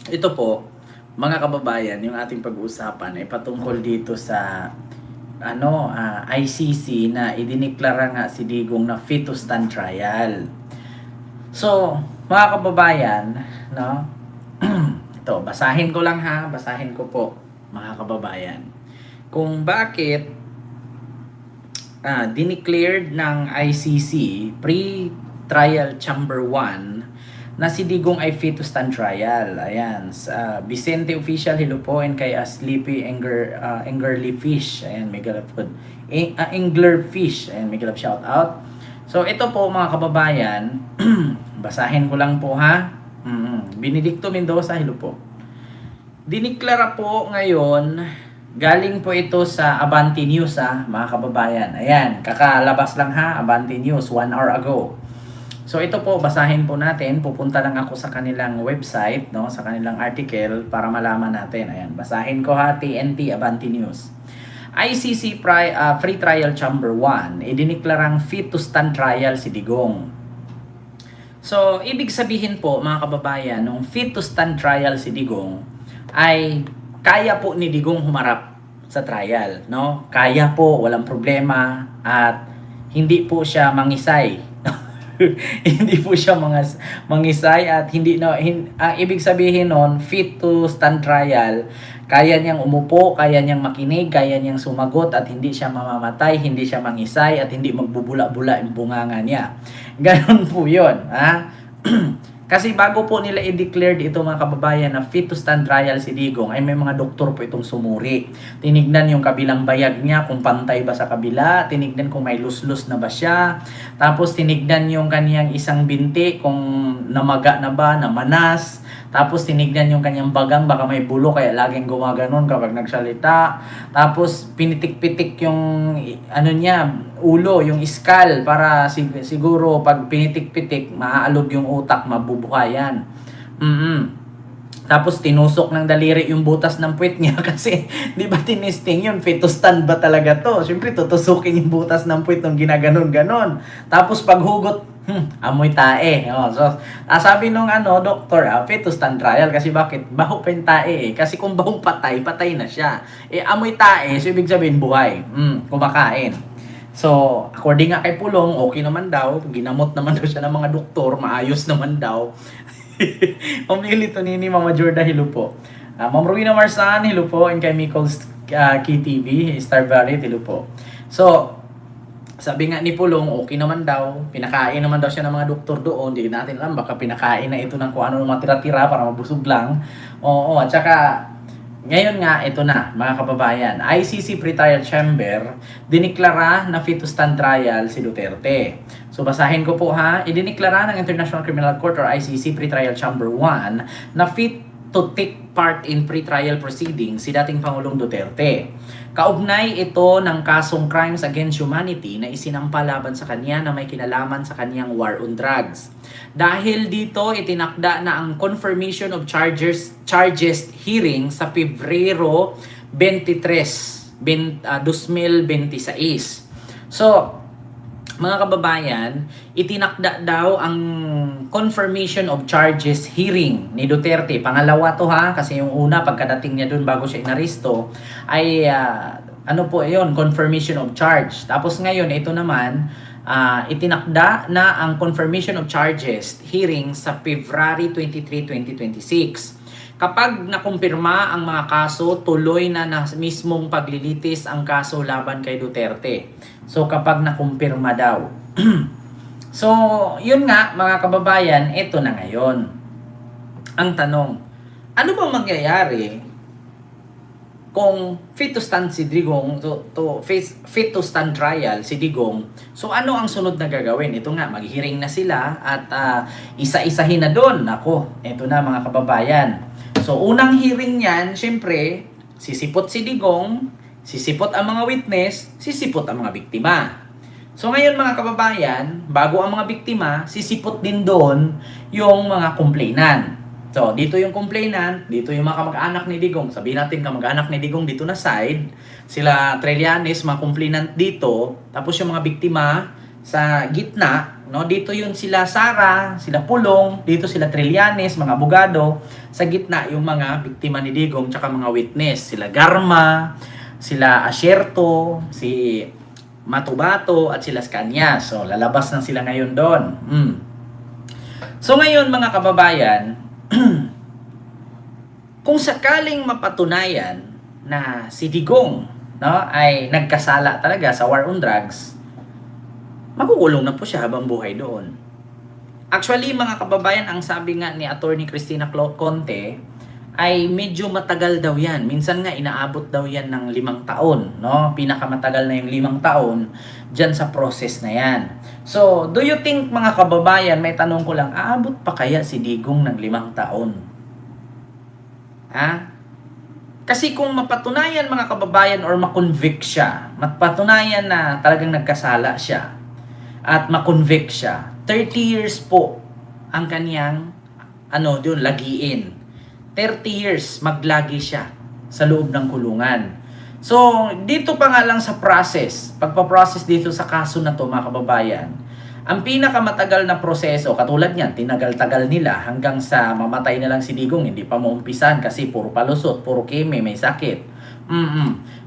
Ito po, mga kababayan, yung ating pag-uusapan ay patungkol dito sa ICC na idiniklara nga si Digong na fit to stand trial. So, mga kababayan, no? Ito, basahin ko lang ha, basahin ko po, mga kababayan. Kung bakit dineclared ng ICC pre-trial chamber 1 na si Digong ay fit to stand trial. Ayan, sa Vicente Official, hello po, and kay Sleepy Engerly Fish. Ayan, may galap po. Engler Fish, ayan, may galap shout out. So, ito po mga kababayan, basahin ko lang po ha. Benedicto Mendoza, hello po. Diniklara po ngayon, galing po ito sa Abante News mga kababayan. Ayan, kakalabas lang ha, Abante News, 1 hour ago. So ito po, basahin po natin. Pupunta lang ako sa kanilang website, no, sa kanilang article para malaman natin. Ayan, basahin ko ha, TNT Abante News. ICC Free Trial Chamber 1, idiniklarang fit to stand trial si Digong. So, ibig sabihin po mga kababayan, nung fit to stand trial si Digong, ay kaya po ni Digong humarap sa trial, no? Kaya po, walang problema, at hindi po siya mangisay. Hindi po siya mangisay, at hindi ibig sabihin nun, fit to stand trial, kaya niyang umupo, kaya niyang makinig, kaya niyang sumagot, at hindi siya mamamatay, hindi siya mangisay, at hindi magbubula-bula yung bunganga niya. Ganon po yun, ha? Kasi bago po nila i-declare ito mga kababayan na fit to stand trial si Digong, ay may mga doktor po itong sumuri. Tinignan yung kabilang bayag niya kung pantay ba sa kabila, tinignan kung may luslus na ba siya, tapos tinignan yung kaniyang isang binti kung namaga na ba, namanas, tapos tinignan yung kanyang bagang, baka may bulo kaya laging gumaganon kapag nagsalita, tapos pinitik-pitik yung niya, ulo, yung skull, para siguro pag pinitik-pitik, maaalog yung utak, mabubuhayan. Tapos tinusok ng daliri yung butas ng puwet niya kasi di ba tinisting yun, fit to stand ba talaga to? Siyempre tutusukin yung butas ng puwet nung ginaganon-ganon. Tapos paghugot, amoy tae. Oh, so, sabi nung doktor, fit to stand trial kasi bakit? Baho pa yung tae eh. Kasi kung bahong patay, patay na siya. Amoy tae, so ibig sabihin buhay. Kumakain. So, according nga kay Pulong, okay naman daw. Ginamot naman daw siya ng mga doktor. Maayos naman daw. Pamili to ni Mama Jorda, hello po. Ma'am Rowena Marsan, hello po. And kay Michael's KTV, Star Valley, hello po. So, sabi nga ni Pulong, okay naman daw. Pinakain naman daw siya ng mga doktor doon. Hindi natin alam, baka pinakain na ito ng kung ano mga tira-tira para mabusog lang. Oo, at saka, ngayon nga, ito na, mga kababayan. ICC Pre-Trial Chamber, diniklara na fit to stand trial si Duterte. So, basahin ko po ha. Idiniklara ng International Criminal Court or ICC Pre-Trial Chamber 1 na fit to take part in pre-trial proceedings si dating Pangulong Duterte. Kaugnay ito ng kasong crimes against humanity na isinampa laban sa kanya na may kinalaman sa kanyang war on drugs. Dahil dito, itinakda na ang confirmation of charges hearing sa Pebrero 23, 2026. So, mga kababayan, itinakda daw ang confirmation of charges hearing ni Duterte. Pangalawa to ha, kasi yung una pagkadating niya dun bago siya inaresto ay confirmation of charge. Tapos ngayon ito naman itinakda na ang confirmation of charges hearing sa February 23, 2026. Kapag nakumpirma ang mga kaso, tuloy na mismong paglilitis ang kaso laban kay Duterte. So kapag nakumpirma daw. So, yun nga mga kababayan, ito na ngayon. Ang tanong, ano bang mangyayari kung fit to stand si Digong, fit to stand trial si Digong? So ano ang sunod na gagawin? Ito nga, mag-hearing na sila at isa-isahin na doon. Ako, ito na mga kababayan. So, unang hearing niyan, syempre, sisipot si Digong, sisipot ang mga witness, sisipot ang mga biktima. So, ngayon mga kababayan, bago ang mga biktima, sisipot din doon yung mga complainant. So, dito yung complainant, dito yung mga kamag-anak ni Digong. Sabihin natin kamag-anak ni Digong dito na side, sila Trillanes, mga complainant dito, tapos yung mga biktima sa gitna, no? Dito yun sila Sara, sila Pulong, dito sila Trillanes, mga abogado. Sa gitna yung mga biktima ni Digong tsaka mga witness, sila Garma, sila Asierto, si Matubato at sila Scania. So lalabas na sila ngayon doon. So ngayon mga kababayan, kung sakaling mapatunayan na si Digong, no, ay nagkasala talaga sa war on drugs, makukulong na po siya habang buhay doon. Actually, mga kababayan, ang sabi nga ni Attorney Cristina Conte ay medyo matagal daw yan. Minsan nga inaabot daw yan ng 5 taon. No? Pinakamatagal na yung 5 taon dyan sa process na yan. So, do you think mga kababayan, may tanong ko lang, aabot pa kaya si Digong ng 5 taon? Ha? Kasi kung mapatunayan mga kababayan or makonvict siya, mapatunayan na talagang nagkasala siya at makonvict siya, 30 years po ang kaniyang doon lagiin. 30 years maglagi siya sa loob ng kulungan. So, dito pa nga lang sa process, pagpa-process dito sa kaso na to mga kababayan, ang pinakamatagal na proseso, katulad niyan, tinagal-tagal nila hanggang sa mamatay na lang si Digong, hindi pa maumpisan kasi puro palusot, puro keme, may sakit.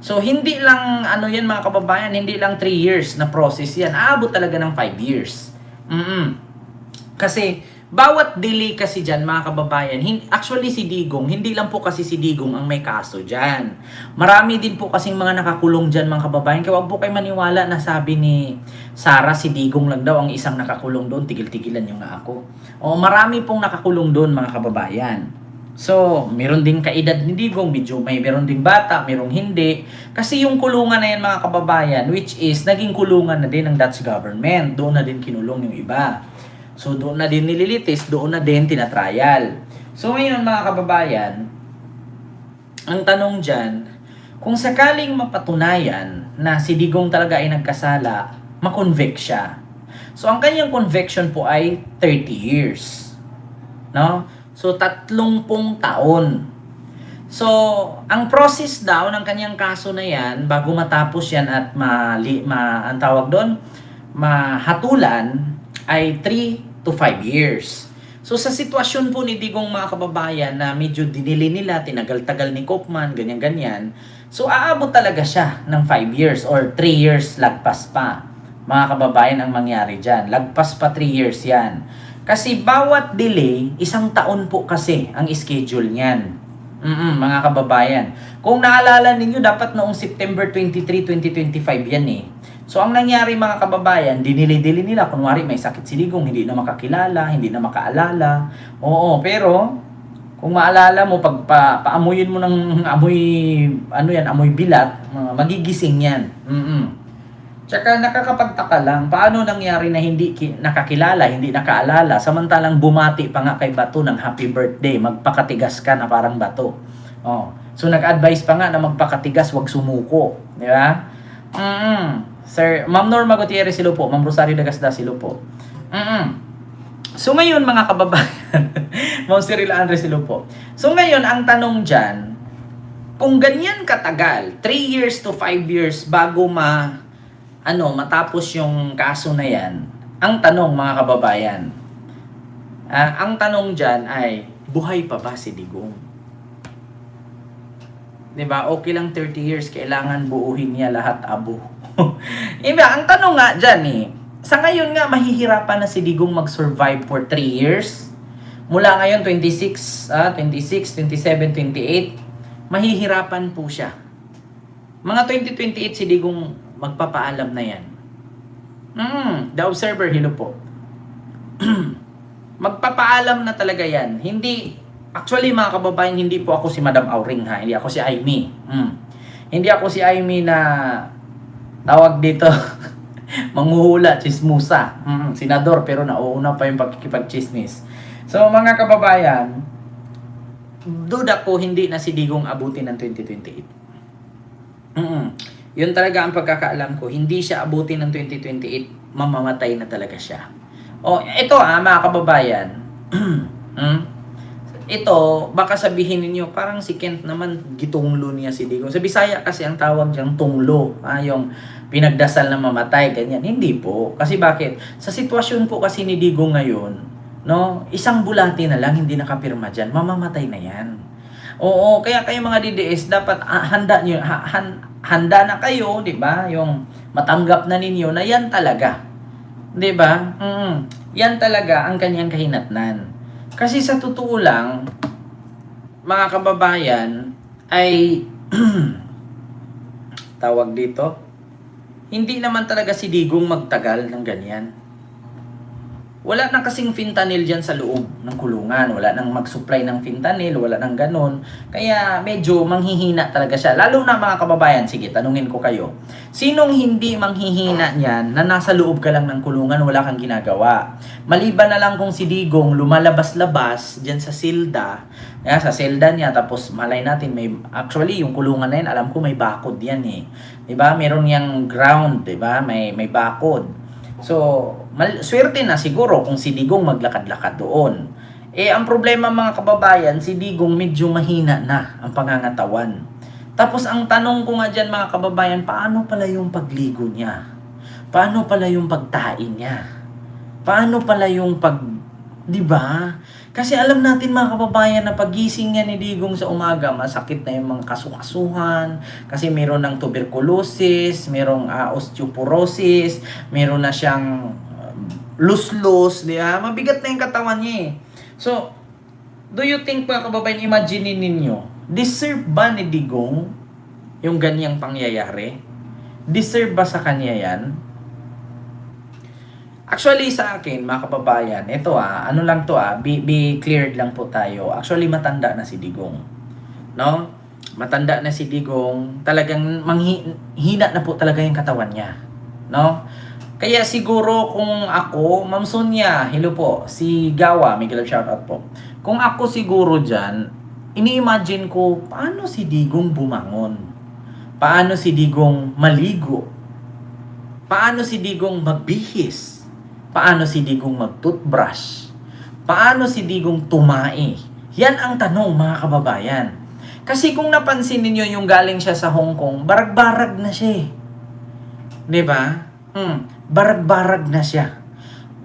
So, hindi lang, yan mga kababayan, hindi lang 3 years na process yan. Aabot talaga ng 5 years. Kasi, bawat delay kasi dyan, mga kababayan, actually si Digong, hindi lang po kasi si Digong ang may kaso dyan. Marami din po kasing mga nakakulong dyan, mga kababayan. Kaya wag po kayo maniwala na sabi ni Sara, si Digong lang daw ang isang nakakulong doon, tigil-tigilan yung nga ako. O, marami pong nakakulong doon, mga kababayan. So, meron din kaedad ni Digong, meron ding bata, merong hindi. Kasi yung kulungan na yan, mga kababayan, which is, naging kulungan na din ng Dutch government. Doon na din kinulong yung iba. So, doon na din nililitis, doon na din tinatrial. So, ngayon mga kababayan, ang tanong dyan, kung sakaling mapatunayan na si Digong talaga ay nagkasala, makonvict siya. So, ang kanyang conviction po ay 30 years. No? So, 30 taon. So, ang process daw ng kanyang kaso na yan, bago matapos yan at ang tawag doon, mahatulan, ay 3 to 5 years. So sa sitwasyon po ni Digong mga kababayan na medyo dinili nila, tinagal-tagal ni Koopman, ganyan-ganyan, so aabot talaga siya ng 5 years or 3 years lagpas pa. Mga kababayan ang mangyari dyan. Lagpas pa 3 years yan. Kasi bawat delay, 1 taon po kasi ang schedule niyan. Mga kababayan. Kung naalala ninyo, dapat noong September 23, 2025 yan eh. So, ang nangyari mga kababayan, dinili-dili nila. Kunwari, may sakit si Digong, hindi na makakilala, hindi na makaalala. Oo, pero, kung maalala mo, pag paamuyin mo ng amoy bilat, magigising yan. Tsaka nakakapagtaka lang, paano nangyari na hindi nakakilala, hindi nakaalala, samantalang bumati pa nga kay Bato ng happy birthday, magpakatigas ka na parang Bato. Oh. So, nag-advise pa nga na magpakatigas, wag sumuko. Di ba? Sir, Ma'am Norma Gutierrez silo po, Ma'am Rosario Dagasda silo po. So ngayon mga kababayan, Ma'am Cyril Andres silo po. So ngayon ang tanong diyan, kung ganyan katagal, 3 years to 5 years bago matapos yung kaso na yan, ang tanong mga kababayan, ang tanong diyan ay buhay pa ba si Digong? 'Di ba? Okay lang 30 years, kailangan buuhin niya lahat abo. Iba, ang tanong nga dyan sa ngayon nga, mahihirapan na si Digong mag-survive for 3 years. Mula ngayon, 26, 27, 28, mahihirapan po siya. Mga 2028, si Digong magpapaalam na yan. The Observer, hello po. Magpapaalam na talaga yan. Actually mga kababayan, hindi po ako si Madam Auring ha. Hindi ako si Aimee. Hindi ako si Aimee na tawag dito, manghuhula, chismusa. Senador, pero nauuna pa yung pagkikipag-chismis. So, mga kababayan, duda ko hindi na si Digong abutin ng 2028. Yun talaga ang pagkakaalam ko. Hindi siya abutin ng 2028, mamamatay na talaga siya. O, ito mga kababayan, ito, baka sabihin ninyo, parang si Kent naman, gitunglo niya si Digong. Sa Bisaya kasi ang tawag diyang tunglo, yung pinagdasal na mamatay, ganyan. Hindi po. Kasi bakit? Sa sitwasyon po kasi ni Digong ngayon, no, isang bulati na lang, hindi nakapirma dyan, mamamatay na yan. Oo, kaya kayo mga DDS, dapat handa nyo, handa na kayo, di ba? Yung matanggap na ninyo na yan talaga. Di ba? Yan talaga ang kanyang kahinatnan. Kasi sa totoo lang, mga kababayan, ay tawag dito, hindi naman talaga si Digong magtagal ng ganyan. Wala nang kasing fentanyl dyan sa loob ng kulungan. Wala nang mag-supply ng fentanyl, wala nang ganun. Kaya medyo manghihina talaga siya. Lalo na mga kababayan, sige, tanungin ko kayo. Sinong hindi manghihina niyan na nasa loob ka lang ng kulungan, wala kang ginagawa? Maliban na lang kung si Digong lumalabas-labas dyan sa silda, sa selda niya, tapos malay natin, actually, yung kulungan na yan, alam ko may bakod yan eh. Diba? Meron yang ground, diba? May bakod. So, swerte na siguro kung si Digong maglakad-lakad doon. Ang problema mga kababayan, si Digong medyo mahina na ang pangangatawan. Tapos ang tanong ko nga dyan mga kababayan, paano pala yung pagligo niya? Paano pala yung pagtain niya? Paano pala yung di ba? Kasi alam natin mga kababayan na pagising niya ni Digong sa umaga, masakit na yung mga kasukasuhan, kasi meron ng tuberculosis, merong osteoporosis, meron na siyang lus-lus, di ba? Mabigat na yung katawan niya eh. So, do you think mga kababayan, imagine ninyo, deserve ba ni Digong yung ganyang pangyayari? Deserve ba sa kanya yan? Actually sa akin, mga kababayan, ito ano lang to be cleared lang po tayo. Actually matanda na si Digong. No? Matanda na si Digong, talagang hina na po talaga yung katawan niya. No? Kaya siguro kung ako, Ma'am Sonia, hello po, si Gawa, may galap shoutout po. Kung ako siguro dyan, ini-imagine ko, paano si Digong bumangon? Paano si Digong maligo? Paano si Digong magbihis? Paano si Digong mag-toothbrush? Paano si Digong tumae? Yan ang tanong mga kababayan. Kasi kung napansin niyo yung galing siya sa Hong Kong, barag-barag na siya eh. 'Di ba? Barag-barag na siya.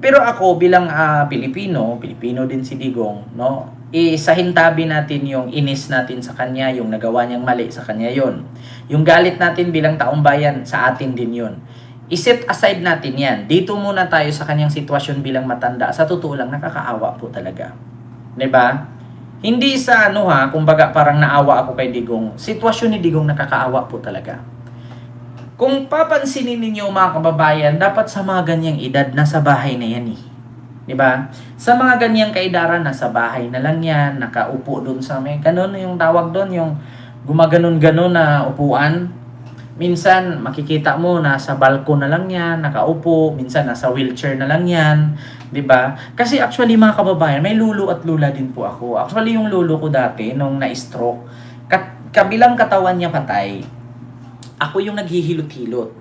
Pero ako bilang Pilipino din si Digong, no? Isahintabi natin yung inis natin sa kanya, yung nagawa niyang mali sa kanya yon. Yung galit natin bilang taong bayan, sa atin din yon. I-set aside natin yan. Dito muna tayo sa kanyang sitwasyon bilang matanda. Sa totoo lang, nakakaawa po talaga. 'Di ba? Hindi sa kumbaga parang naawa ako kay Digong. Sitwasyon ni Digong nakakaawa po talaga. Kung papansinin ninyo mga kababayan, dapat sa mga ganyang edad, nasa bahay na yan eh. 'Di ba? Sa mga ganyang kaedaran, nasa bahay na lang yan, nakaupo doon sa may, ganun yung tawag doon, yung gumaganon-ganon na upuan. Minsan, makikita mo, nasa balkon na lang yan, nakaupo. Minsan, nasa wheelchair na lang yan. 'Di ba? Kasi actually, mga kababayan, may lulu at lula din po ako. Actually, yung lulu ko dati, nung na-stroke, kabilang katawan niya patay, ako yung naghihilot-hilot.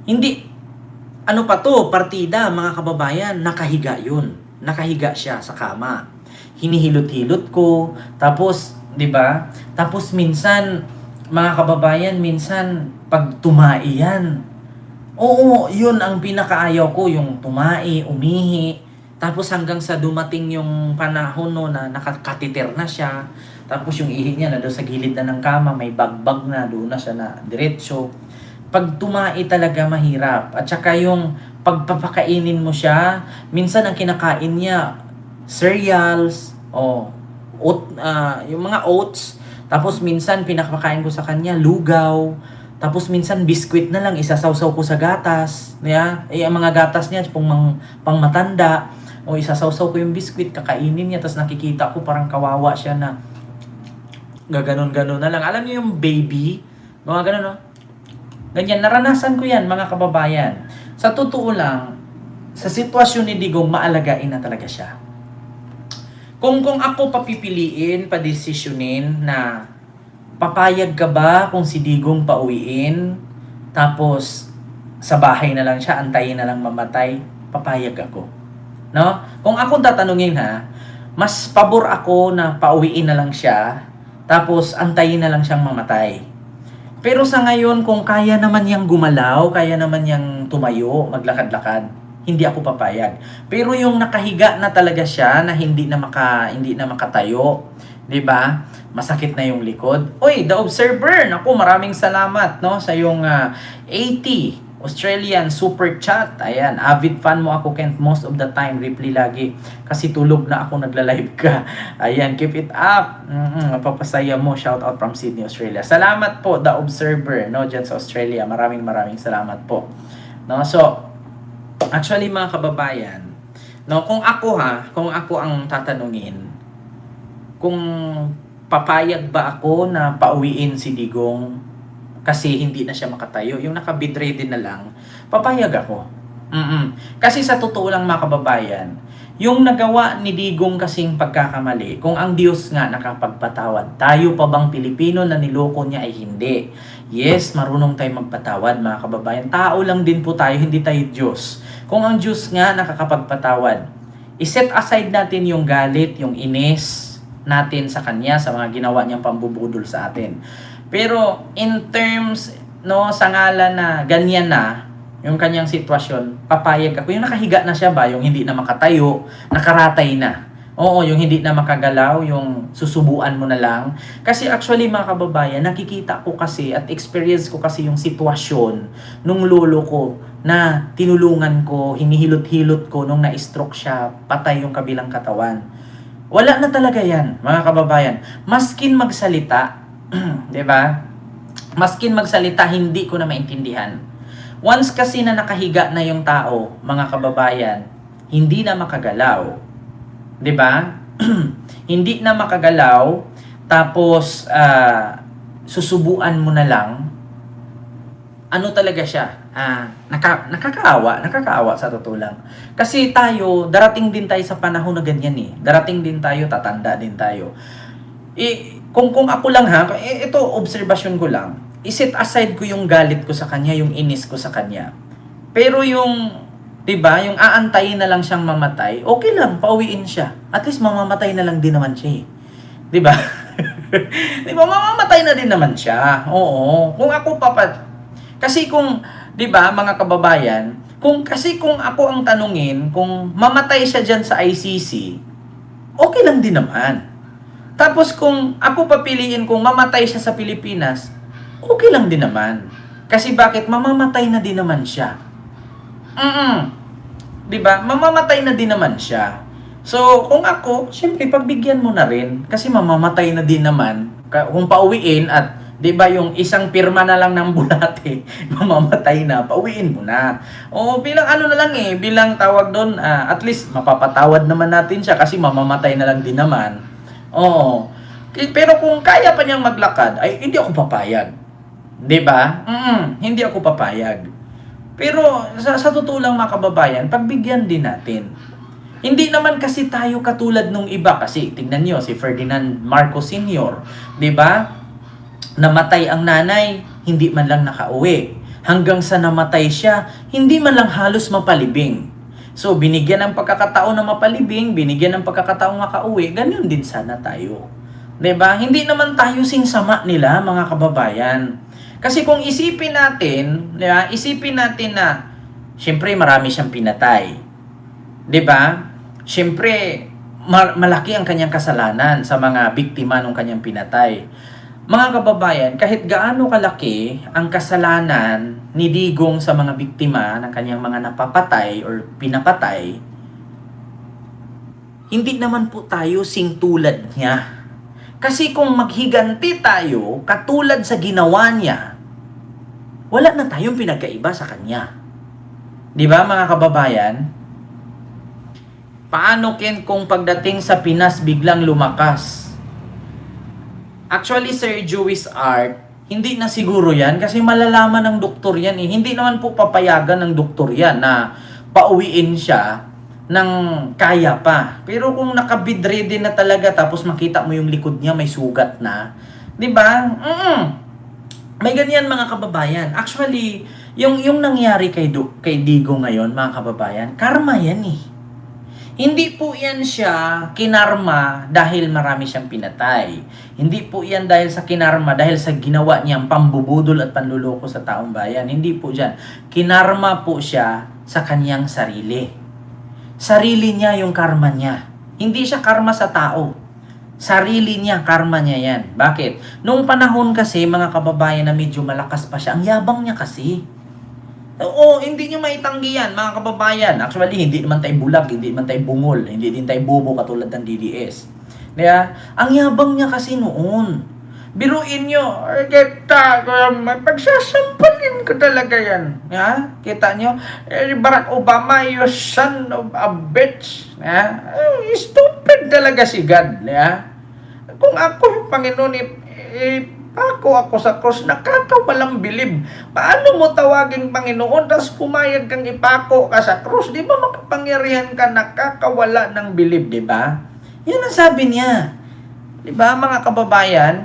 Hindi, partida, mga kababayan, nakahiga yun. Nakahiga siya sa kama. Hinihilot-hilot ko, tapos, 'di ba? Tapos minsan, mga kababayan, minsan pag tumai yan. Oo, yun ang pinakaayaw ko, yung tumai, umihi. Tapos hanggang sa dumating yung panahon na nakakatiter na siya. Tapos yung ihi niya na doon sa gilid na ng kama, may bagbag na, doon na siya na diretso. Pag tumai talaga mahirap. At saka yung pagpapakainin mo siya, minsan ang kinakain niya, cereals, yung mga oats. Tapos minsan pinapakain ko sa kanya lugaw. Tapos minsan biskwit na lang isasawsaw ko sa gatas. Ang mga gatas niya pang matanda. O isasawsaw ko yung biskwit, kakainin niya, tapos nakikita ko parang kawawa siya na gaganon-ganon na lang. Alam niyo yung baby? Mga ganon, no? Ganyan, naranasan ko yan, mga kababayan. Sa totoo lang, sa sitwasyon ni Digong, maalagain na talaga siya. Kung ako papipiliin, padesisyonin na papayag ka ba kung si Digong pauwiin, tapos sa bahay na lang siya, antayin na lang mamatay, papayag ako. No? Kung ako tatanungin mas pabor ako na pauwiin na lang siya, tapos antayin na lang siyang mamatay. Pero sa ngayon, kung kaya naman niyang gumalaw, kaya naman niyang tumayo, maglakad-lakad, hindi ako papayag. Pero yung nakahiga na talaga siya, na hindi na makatayo, 'di ba? Masakit na yung likod. Oy, The Observer, naku, maraming salamat no sa yung 80 Australian super chat. Ayan, avid fan mo ako, Kent, most of the time, reply lagi. Kasi tulog na ako, nagla-live ka. Ayan, keep it up. Mapapasaya mo. Shout out from Sydney, Australia. Salamat po, The Observer, no, dyan sa Australia. Maraming salamat po. No, so, actually mga kababayan, no, kung ako ang tatanungin, kung papayag ba ako na pauwiin si Digong kasi hindi na siya makatayo, yung naka-bedridden na lang, papayag ako. Kasi sa totoo lang mga kababayan, yung nagawa ni Digong kasing pagkakamali, kung ang Diyos nga nakapagpatawad, tayo pa bang Pilipino na niloko niya ay hindi? Yes, marunong tayo magpatawad mga kababayan. Tao lang din po tayo, hindi tayo Diyos. Kung ang Diyos nga nakakapagpatawad, iset aside natin yung galit, yung inis natin sa Kanya, sa mga ginawa niyang pambubudol sa atin. Pero in terms, no, sa ngalan na ganyan na yung kanyang sitwasyon, papayag ako. Yung nakahiga na siya ba, yung hindi na makatayo, nakaratay na. Oo, yung hindi na makagalaw, yung susubuan mo na lang. Kasi actually mga kababayan, nakikita ko kasi at experience ko kasi yung sitwasyon nung lolo ko na tinulungan ko, hinihilot-hilot ko nung na-stroke siya, patay yung kabilang katawan. Wala na talaga yan, mga kababayan. Maskin magsalita, 'di ba? Maskin magsalita, hindi ko na maintindihan. Once kasi na nakahiga na yung tao, mga kababayan, hindi na makagalaw. 'Di ba? Hindi na makagalaw, tapos susubuan mo na lang. Ano talaga siya? Nakakaawa sa totoo lang. Kasi tayo, darating din tayo sa panahon na ganyan eh. Darating din tayo, tatanda din tayo. Kung ako lang ito obserbasyon ko lang. I-set aside ko yung galit ko sa kanya, yung inis ko sa kanya. Pero yung, 'di ba, yung aantayin na lang siyang mamatay, okay lang, pauwiin siya. At least mamamatay na lang din naman siya eh. 'Di ba? 'Di ba, mamamatay na din naman siya. Oo. Kung ako kasi kung, 'di ba, mga kababayan, kung ako ang tanungin, kung mamatay siya diyan sa ICC, okay lang din naman. Tapos kung ako papiliin kung mamatay siya sa Pilipinas, okay lang din naman. Kasi bakit? Mamamatay na din naman siya. 'Di ba? Mamamatay na din naman siya. So, kung ako, syempre pagbigyan mo na rin kasi mamamatay na din naman. Kung pauwiin at 'di ba yung isang pirma na lang ng bulate, mamamatay na, pauwiin mo na. O bilang ano na lang bilang tawag doon, at least mapapatawad naman natin siya kasi mamamatay na lang din naman. Oo. Pero kung kaya pa niyang maglakad, ay hindi ako papayag. 'Di ba? Hindi ako papayag. Pero sa totoo lang mga kababayan, pagbigyan din natin. Hindi naman kasi tayo katulad nung iba kasi tingnan niyo si Ferdinand Marcos Sr., 'di ba? Namatay ang nanay, hindi man lang nakauwi. Hanggang sa namatay siya, hindi man lang halos mapalibing. So, binigyan ng pagkakataon na mapalibing, binigyan ng pagkakataong makauwi, ganyan din sana tayo. 'Di ba? Hindi naman tayo sinsama nila, mga kababayan. Kasi kung isipin natin, 'di ba? Isipin natin na syempre marami siyang pinatay. 'Di ba? Syempre malaki ang kanyang kasalanan sa mga biktima ng kanyang pinatay. Mga kababayan, kahit gaano kalaki ang kasalanan ni Digong sa mga biktima ng kanyang mga napapatay or pinapatay, hindi naman po tayo singtulad niya. Kasi kung maghiganti tayo katulad sa ginawa niya, wala na tayong pinagkaiba sa kanya. 'Di ba mga kababayan? Paano kung pagdating sa Pinas biglang lumakas? Actually, Sir Jewish Art, hindi na siguro yan kasi malalaman ng doktor yan eh. Hindi naman po papayagan ng doktor yan na pauwiin siya ng kaya pa. Pero kung naka-bedridden na talaga tapos makita mo yung likod niya may sugat na, 'di ba? May ganyan mga kababayan. Actually, yung nangyari kay Digong ngayon, mga kababayan, karma yan eh. Hindi po yan siya kinarma dahil marami siyang pinatay. Hindi po yan dahil sa kinarma, dahil sa ginawa niyang pambubudol at panluloko sa taong bayan. Hindi po dyan. Kinarma po siya sa kanyang sarili. Sarili niya yung karma niya. Hindi siya karma sa tao. Sarili niya, karma niya yan. Bakit? Noong panahon kasi, mga kababayan na medyo malakas pa siya, ang yabang niya kasi. Oo, hindi nyo maitanggi yan, mga kababayan. Actually, hindi naman tayo bulag, hindi naman tayo bungol, hindi din tayo bobo katulad ng DDS. Kaya, ang yabang niya kasi noon. Biruin nyo, kita, pagsasampalin ko talaga yan. Ya? Kita nyo, Barack Obama, you son of a bitch. Ya? Stupid talaga si God. Ya? Kung ako yung Panginoon, ako sa cross, nakakawalang bilib. Paano mo tawagin Panginoon, tapos pumayag kang ipako ka sa cross? Di ba makapangyarihan ka, nakakawala ng bilib, di ba? Yan ang sabi niya. Di ba, mga kababayan?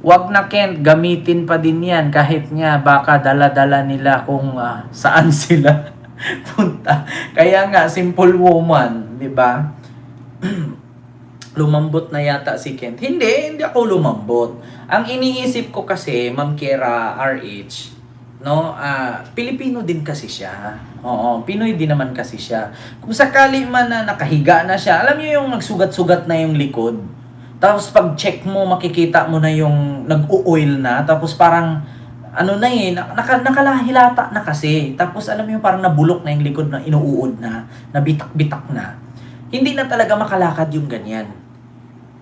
Wag na Kent, gamitin pa din yan, kahit nga baka dala-dala nila kung saan sila punta. Kaya nga, simple woman, di ba? Lumambot na yata si Kent. Hindi ako lumambot. Ang iniisip ko kasi, Ma'am Kiera RH, no, Pilipino din kasi siya. Oo, Pinoy din naman kasi siya. Kung sakali man na nakahiga na siya, alam niyo yung nagsugat-sugat na yung likod. Tapos pag check mo, makikita mo na yung nag-o-oil na. Tapos parang, ano na nakalahilata na kasi. Tapos alam mo yung parang nabulok na yung likod na inuuod na, nabitak-bitak na. Hindi na talaga makalakad yung ganyan.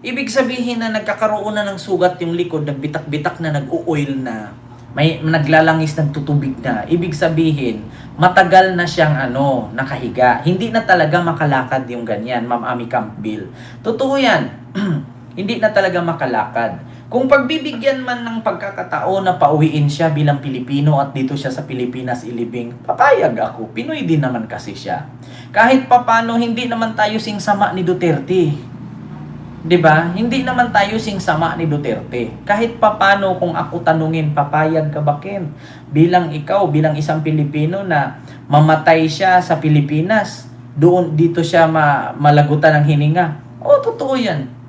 Ibig sabihin na nagkakaroon na ng sugat yung likod, nagbitak-bitak na, nag-o-oil na, may naglalangis ng tutubig na. Ibig sabihin, matagal na siyang nakahiga. Hindi na talaga makalakad yung ganyan, Ma'am Ami Campbell. Totoo yan. Hindi na talaga makalakad. Kung pagbibigyan man ng pagkakataon na pauwiin siya bilang Pilipino at dito siya sa Pilipinas ilibing, papayag ako. Pinoy din naman kasi siya. Kahit papano, hindi naman tayo singsama ni Duterte. 'Di ba? Hindi naman tayo singsama ni Duterte. Kahit papano, kung ako tanungin, papayag ka ba, Ken? Bilang ikaw, bilang isang Pilipino na mamatay siya sa Pilipinas, dito siya malagutan ng hininga. Oh, totoo 'yan.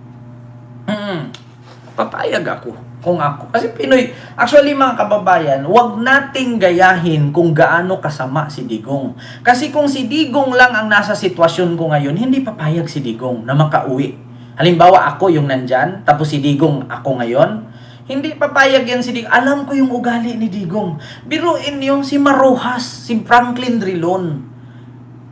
Papayag ako. Kung ako. Kasi Pinoy, actually mga kababayan, wag nating gayahin kung gaano kasama si Digong. Kasi kung si Digong lang ang nasa sitwasyon ko ngayon, hindi papayag si Digong na makauwi. Halimbawa ako yung nandyan, tapos si Digong ako ngayon, hindi papayag yan si Digong. Alam ko yung ugali ni Digong. Biruin yung si Marojas, si Franklin Drilon.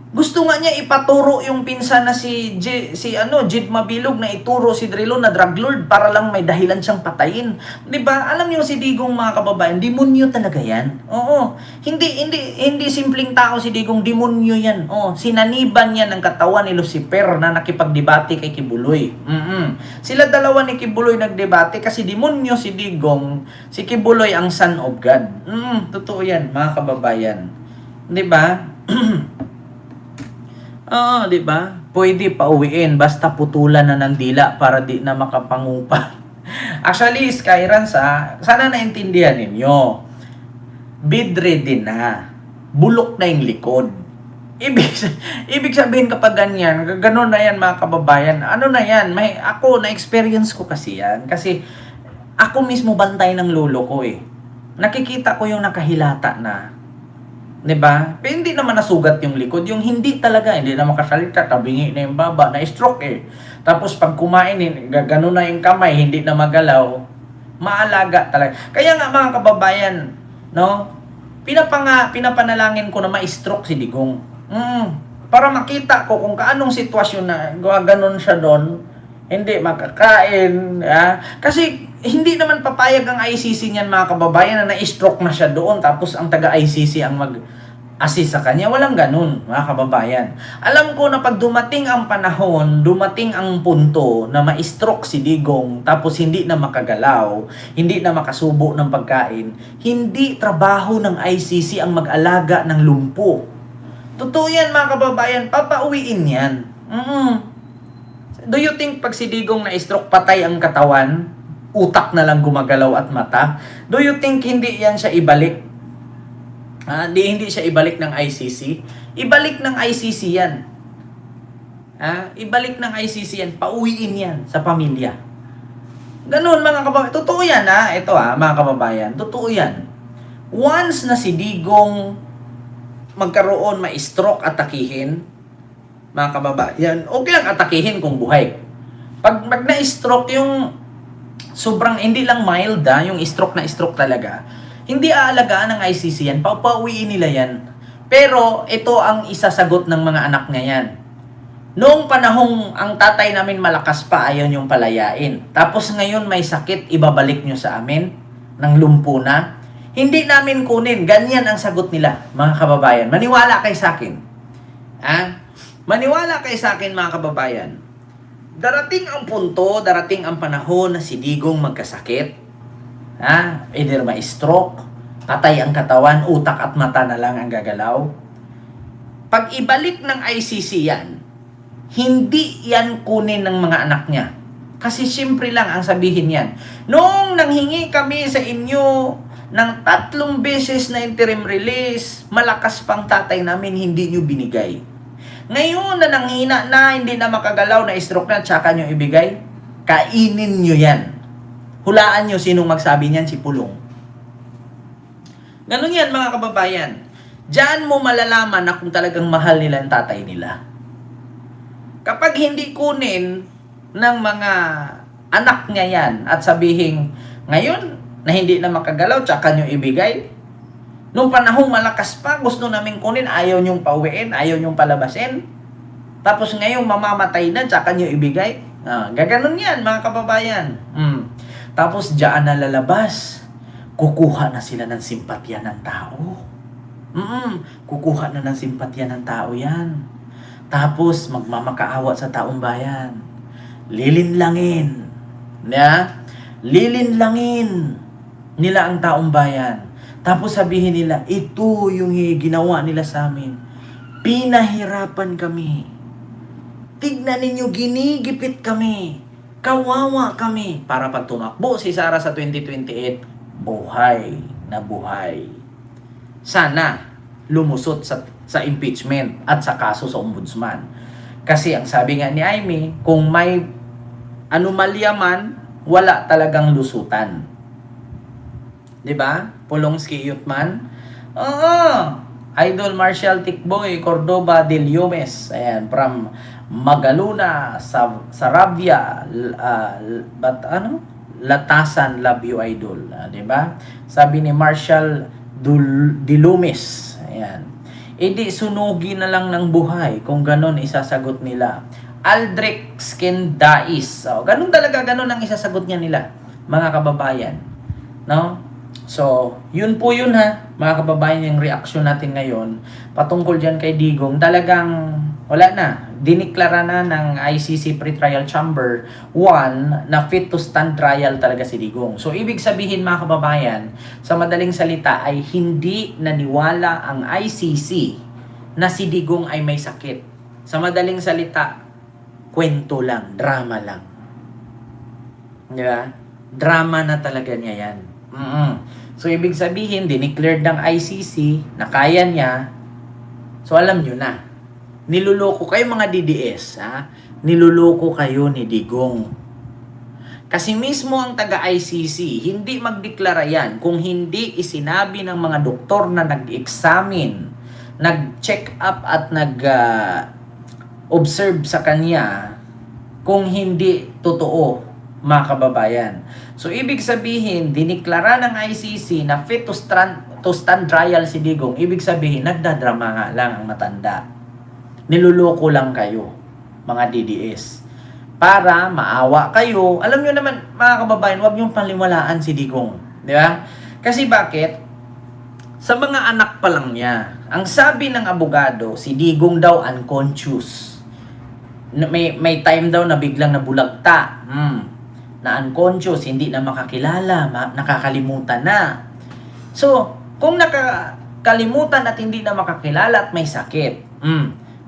Gusto nga niya ipaturo yung pinsan na Jid Mabilog na ituro si Drilon na drug lord para lang may dahilan siyang patayin. 'Di ba? Alam niyo si Digong, mga kababayan, demonyo talaga 'yan. Oo. Hindi simpleng tao si Digong, demonyo 'yan. Oh, sinaniban niya ng katawan ni Lucifer na nakipagdebate kay Kibuloy. Sila dalawa ni Kibuloy nagdebate kasi demonyo si Digong, si Kibuloy ang son of God. Totoo 'yan, mga kababayan. 'Di ba? Oo, di ba? Pwede pauwiin basta putulan na ng dila para di na makapangupal. Actually, Skyrans sana naintindihan ninyo. Bedridden na. Bulok na yung likod. Ibig sabihin kapag ganyan, ganun na yan mga kababayan. Ano na yan? Ako, na-experience ko kasi yan. Kasi ako mismo bantay ng lolo ko eh. Nakikita ko yung nakahilata na. 'Di ba? Pero hindi naman nasugat yung likod, yung hindi na makasalita, tabingi na yung baba, na stroke eh. Tapos pag kumain, gano'n na yung kamay, hindi na magalaw, maalaga talaga. Kaya nga mga kababayan, no? Pinapanalangin ko na ma-stroke si Digong. Para makita ko kung kaanong sitwasyon na gano'n siya doon, hindi makakain. Kasi hindi naman papayag ang ICC niyan, mga kababayan, na na-stroke na siya doon tapos ang taga-ICC ang mag-assist sa kanya. Walang ganun, mga kababayan. Alam ko na pag dumating ang panahon, dumating ang punto na ma-stroke si Digong tapos hindi na makagalaw, hindi na makasubo ng pagkain, hindi trabaho ng ICC ang mag-alaga ng lumpo. Totoo yan, mga kababayan, papauwiin yan. Do you think pag si Digong na-stroke, patay ang katawan, utak na lang gumagalaw at mata? Do you think hindi yan siya ibalik? Hindi siya ibalik ng ICC? Ibalik ng ICC yan. Ibalik ng ICC yan, pauwiin yan sa pamilya. Ganun mga kababayan. Totoo yan Ito mga kababayan. Totoo yan. Once na si Digong magkaroon, ma-stroke, atakihin, mga kababayan, okay lang atakihin kung buhay. Pag na-stroke yung sobrang, hindi lang mild yung stroke na stroke talaga, hindi aalagaan ng ICC yan, pauwiin nila yan. Pero ito ang isasagot ng mga anak niya yan. Noong panahong ang tatay namin malakas pa, ayaw niyong palayain. Tapos ngayon may sakit, ibabalik niyo sa amin ng lumpo na. Hindi namin kunin. Ganyan ang sagot nila, mga kababayan. Maniwala kayo sa akin. Maniwala kayo sa akin, mga kababayan. Darating ang punto, darating ang panahon na si Digong magkasakit. Either ma-stroke, patay ang katawan, utak at mata na lang ang gagalaw. Pag ibalik ng ICC yan, hindi yan kunin ng mga anak niya. Kasi siyempre lang ang sabihin yan. Noong nanghingi kami sa inyo ng 3 beses na interim release, malakas pang tatay namin, hindi nyo binigay. Ngayon na nanghina na, hindi na makagalaw, na stroke na, tsaka nyo ibigay, kainin nyo yan. Hulaan nyo sinong magsabi niyan, si Pulong. Ganun yan mga kababayan. Diyan mo malalaman na kung talagang mahal nila ang tatay nila. Kapag hindi kunin ng mga anak niya yan at sabihin, ngayon na hindi na makagalaw, tsaka nyo ibigay. Nung panahong malakas pa, gusto namin kunin, ayaw nyong pauwiin, ayaw nyong palabasin. Tapos ngayon mamamatay na, tsaka nyo ibigay. Gaganon yan mga kababayan. Tapos diyan na lalabas, kukuha na sila ng simpatya ng tao. Kukuha na ng simpatya ng tao yan. Tapos magmamakaawa sa taong bayan. Lilinlangin. Lilinlangin nila ang taong bayan. Tapos sabihin nila, ito yung ginawa nila sa amin. Pinahirapan kami. Tignan ninyo, ginigipit kami. Kawawa kami. Para pag tumakbo si Sara sa 2028, buhay na buhay. Sana lumusot sa impeachment at sa kaso sa ombudsman. Kasi ang sabi nga ni Amy, kung may anomalya man, wala talagang lusutan. 'Di ba? Pulongski Yutman. Idol Marshall Tikboy Cordoba del Yomes. Ayan, from Magaluna, Sarabia, Latasan, love you idol. 'Di ba? Sabi ni Marshall Dilumes. Ayan. Di sunugi na lang ng buhay kung ganon isasagot nila. Aldrich Skendais. Ganun talaga, ganun ang isasagot niya nila, mga kababayan. No? So, yun po yun mga kababayan, yung reaction natin ngayon patungkol dyan kay Digong. Talagang wala na. Diniklara na ng ICC Pre-Trial Chamber 1 na fit to stand trial talaga si Digong. So, ibig sabihin mga kababayan, sa madaling salita ay hindi naniwala ang ICC na si Digong ay may sakit. Sa madaling salita, kwento lang, drama lang. Di ba? Drama na talaga niya yan. So, ibig sabihin, dineclared ng ICC na kaya niya. So, alam nyo na. Niluloko kayo mga DDS, niluloko kayo ni Digong. Kasi mismo ang taga-ICC, hindi magdeklara yan kung hindi isinabi ng mga doktor na nag-examine, nag-check up at nag-observe sa kanya kung hindi totoo, mga kababayan. So, ibig sabihin, diniklara ng ICC na fit to stand trial si Digong. Ibig sabihin, nagdadrama nga lang ang matanda. Niluloko lang kayo, mga DDS. Para maawa kayo. Alam nyo naman, mga kababayan, huwag nyo paniwalaan si Digong. Di ba? Kasi bakit? Sa mga anak pa lang niya, ang sabi ng abogado, si Digong daw unconscious. May time daw na biglang nabulagta. Na unconscious, hindi na makakilala, nakakalimutan na. So, kung nakakalimutan at hindi na makakilala at may sakit,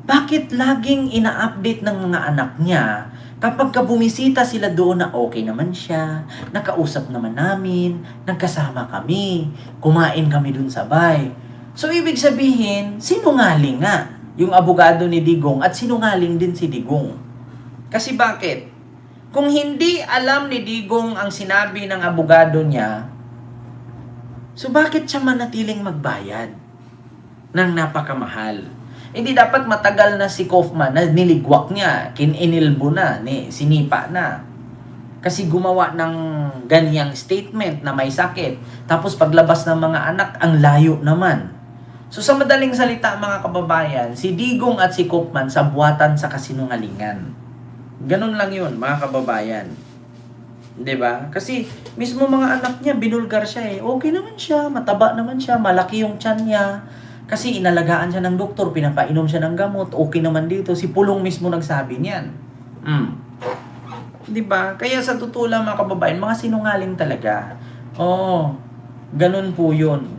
bakit laging ina-update ng mga anak niya kapag bumisita sila doon na okay naman siya, nakausap naman namin, nagkasama kami, kumain kami doon sabay. So, ibig sabihin, sinungaling nga yung abogado ni Digong, at sinungaling din si Digong. Kasi bakit? Kung hindi alam ni Digong ang sinabi ng abogado niya, so bakit siya manatiling magbayad ng napakamahal? Hindi dapat matagal na si Kaufman na niligwak niya, kinilbo na, sinipa na. Kasi gumawa ng ganyang statement na may sakit. Tapos paglabas ng mga anak, ang layo naman. So sa madaling salita mga kababayan, si Digong at si Kaufman sa buwatan sa kasinungalingan. Ganun lang yun mga kababayan. 'Di ba? Kasi mismo mga anak niya binulgar siya eh. Okay naman siya, mataba naman siya, malaki yung tiyan niya. Kasi inalagaan siya ng doktor, pinapainom siya ng gamot, okay naman dito. Si Pulong mismo nagsabi niyan. 'Di ba? Kaya sa totoo lang mga kababayan, mga sinungaling talaga. Oo. Ganun po 'yun.